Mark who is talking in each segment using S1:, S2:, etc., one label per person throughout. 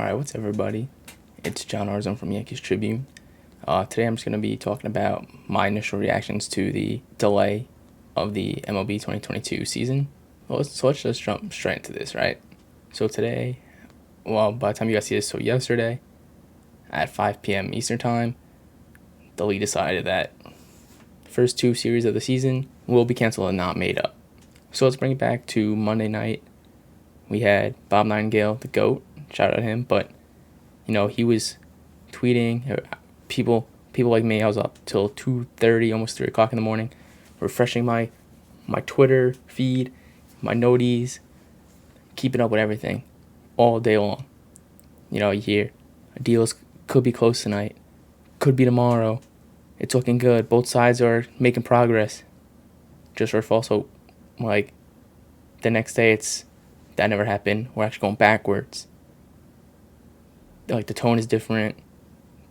S1: Alright, what's up, everybody? It's John Arzon from Yankees Tribune. Today I'm just going to be talking about my initial reactions to the delay of the MLB 2022 season. So let's just jump straight into this, right? So today, by the time you guys see this, yesterday at 5 p.m. Eastern Time, the league decided that the first two series of the season will be canceled and not made up. So let's bring it back to Monday night. We had Bob Nightingale, the GOAT, shout out to him, but he was tweeting. People like me, I was up till 2:30, almost 3 o'clock in the morning, refreshing my Twitter feed, my noties, keeping up with everything all day long. You hear deals could be close tonight, could be tomorrow. It's looking good. Both sides are making progress. Just for false hope. Like the next day, that never happened. We're actually going backwards. Like the tone is different,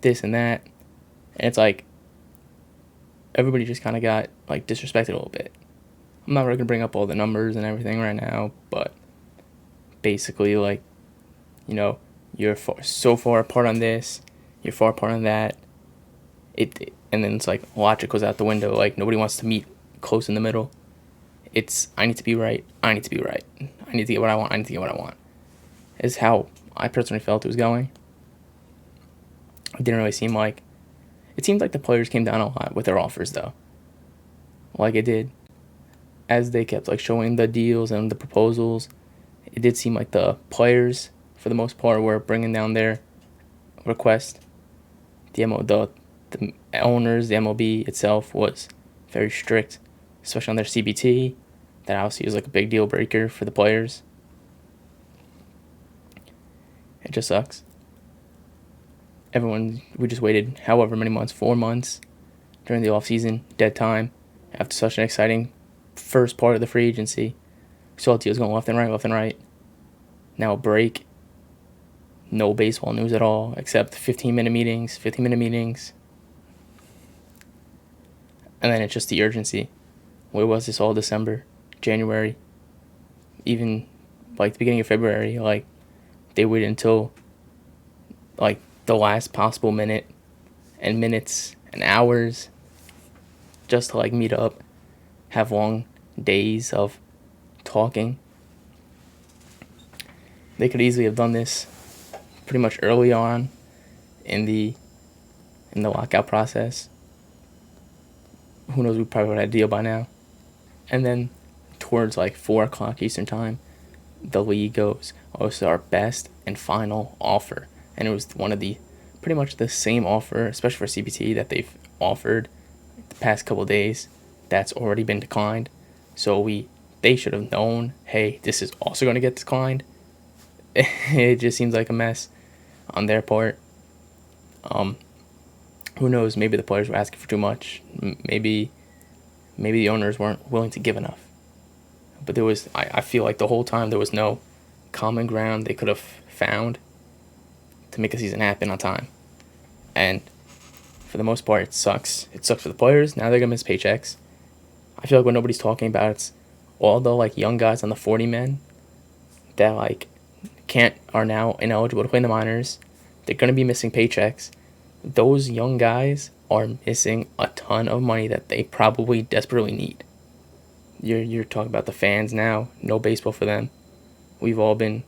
S1: this and that, and it's like everybody just kind of got like disrespected a little bit. I'm not really gonna bring up all the numbers and everything right now, but basically, you're so far apart on this, you're far apart on that. And then it's like logic goes out the window. Like nobody wants to meet close in the middle. It's I need to be right. I need to be right. I need to get what I want. I need to get what I want. Is how I personally felt it was going. It didn't really seem like... It seemed like the players came down a lot with their offers, though. Like it did. As they kept showing the deals and the proposals, it did seem like the players, for the most part, were bringing down their request. The owners, the MLB itself, was very strict, especially on their CBT. That obviously is like a big deal breaker for the players. It just sucks. We just waited however many months, 4 months, during the off-season, dead time, after such an exciting first part of the free agency. Saw deals going left and right. Now a break. No baseball news at all, except 15-minute meetings. And then it's just the urgency. Where was this all December, January, even the beginning of February? They waited until the last possible minute and minutes and hours just to meet up, have long days of talking. They could easily have done this pretty much early on in the lockout process. Who knows, we probably would have had a deal by now. And then towards 4 o'clock Eastern Time, the league goes, this is our best and final offer. And it was pretty much the same offer, especially for CBT, that they've offered the past couple of days. That's already been declined. So they should have known, hey, this is also going to get declined. It just seems like a mess on their part. Who knows? Maybe the players were asking for too much. Maybe the owners weren't willing to give enough. But I feel like the whole time there was no common ground they could have found to make a season happen on time. And for the most part, it sucks. It sucks for the players. Now they're going to miss paychecks. I feel like what nobody's talking about, it's all the young guys on the 40 men that are now ineligible to play in the minors. They're going to be missing paychecks. Those young guys are missing a ton of money that they probably desperately need. You're talking about the fans now. No baseball for them. We've all been...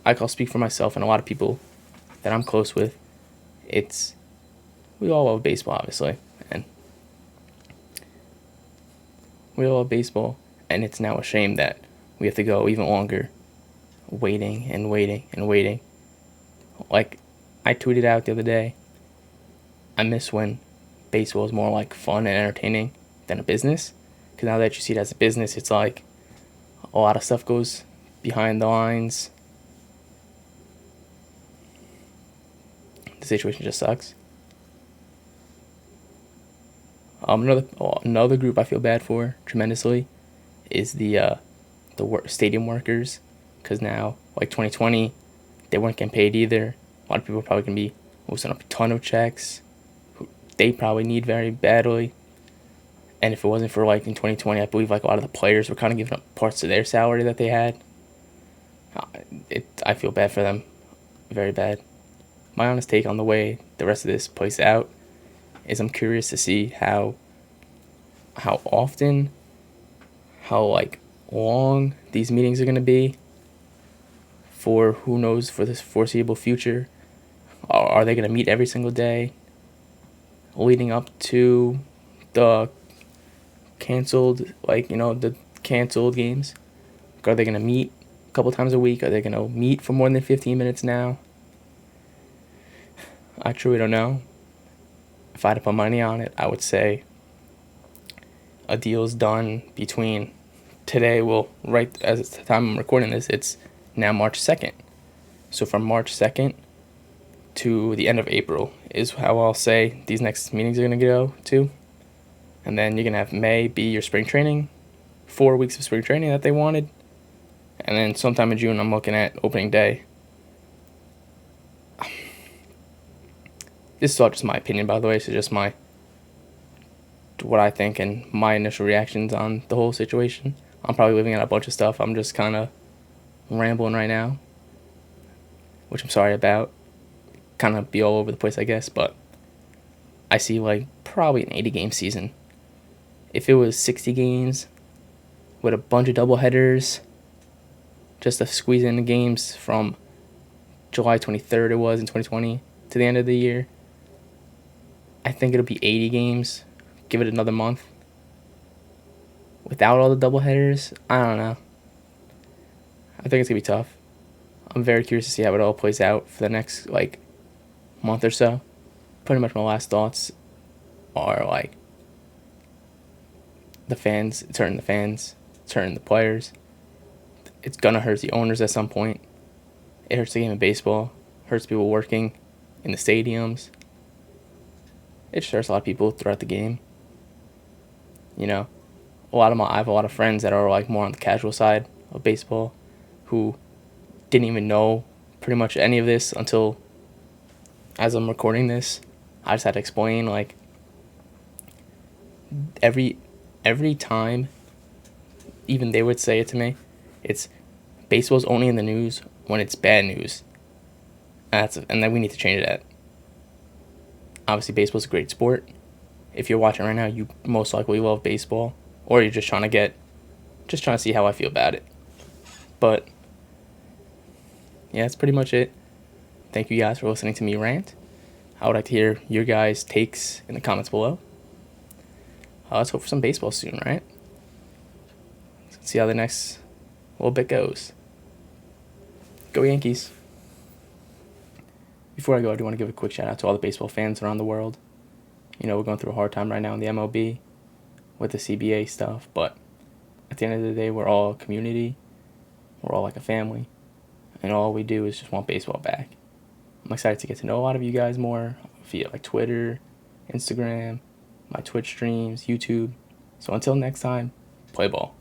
S1: I'll speak for myself and a lot of people that I'm close with. We all love baseball, obviously. And we all love baseball. And it's now a shame that we have to go even longer waiting. I tweeted out the other day, I miss when baseball is more fun and entertaining than a business. Because now that you see it as a business, it's a lot of stuff goes behind the lines. The situation just sucks. Another group I feel bad for tremendously is the stadium workers, because now 2020 they weren't getting paid either. A lot of people are probably gonna be losing a ton of checks. They probably need very badly. And if it wasn't for in 2020, I believe a lot of the players were kind of giving up parts of their salary that they had. I feel bad for them very bad. My honest take on the way the rest of this plays out is I'm curious to see how often, how like long these meetings are gonna be for who knows for this foreseeable future. Are they gonna meet every single day leading up to the canceled, the canceled games? Are they gonna meet a couple times a week? Are they gonna meet for more than 15 minutes now? I truly don't know. If I had to put money on it, I would say a deal's done between today, well, right as it's the time I'm recording this, it's now March 2nd. So from March 2nd to the end of April is how I'll say these next meetings are going to go to. And then you're going to have May be your spring training, 4 weeks of spring training that they wanted. And then sometime in June, I'm looking at opening day. This is all just my opinion, by the way. So just what I think and my initial reactions on the whole situation. I'm probably leaving out a bunch of stuff. I'm just kind of rambling right now, which I'm sorry about. Kind of be all over the place, I guess, but I see like probably an 80-game season. If it was 60 games with a bunch of doubleheaders, just to squeeze in the games from July 23rd it was in 2020 to the end of the year, I think it'll be 80 games. Give it another month. Without all the doubleheaders, I don't know. I think it's going to be tough. I'm very curious to see how it all plays out for the next, month or so. Pretty much my last thoughts are, the fans, it's hurting the players. It's going to hurt the owners at some point. It hurts the game of baseball. Hurts people working in the stadiums. It just hurts a lot of people throughout the game. I have a lot of friends that are more on the casual side of baseball who didn't even know pretty much any of this until, as I'm recording this, I just had to explain every time, even they would say it to me, it's baseball's only in the news when it's bad news. And then we need to change that. Obviously, baseball's a great sport. If you're watching right now, you most likely love baseball, or you're just trying to see how I feel about it. But yeah, that's pretty much it. Thank you guys for listening to me rant. I would like to hear your guys' takes in the comments below. Let's hope for some baseball soon, right? Let's see how the next little bit goes. Go Yankees. Before I go, I do want to give a quick shout out to all the baseball fans around the world. We're going through a hard time right now in the MLB with the CBA stuff, but at the end of the day, we're all a community. We're all like a family, and all we do is just want baseball back. I'm excited to get to know a lot of you guys more via Twitter, Instagram, my Twitch streams, YouTube. So until next time, play ball.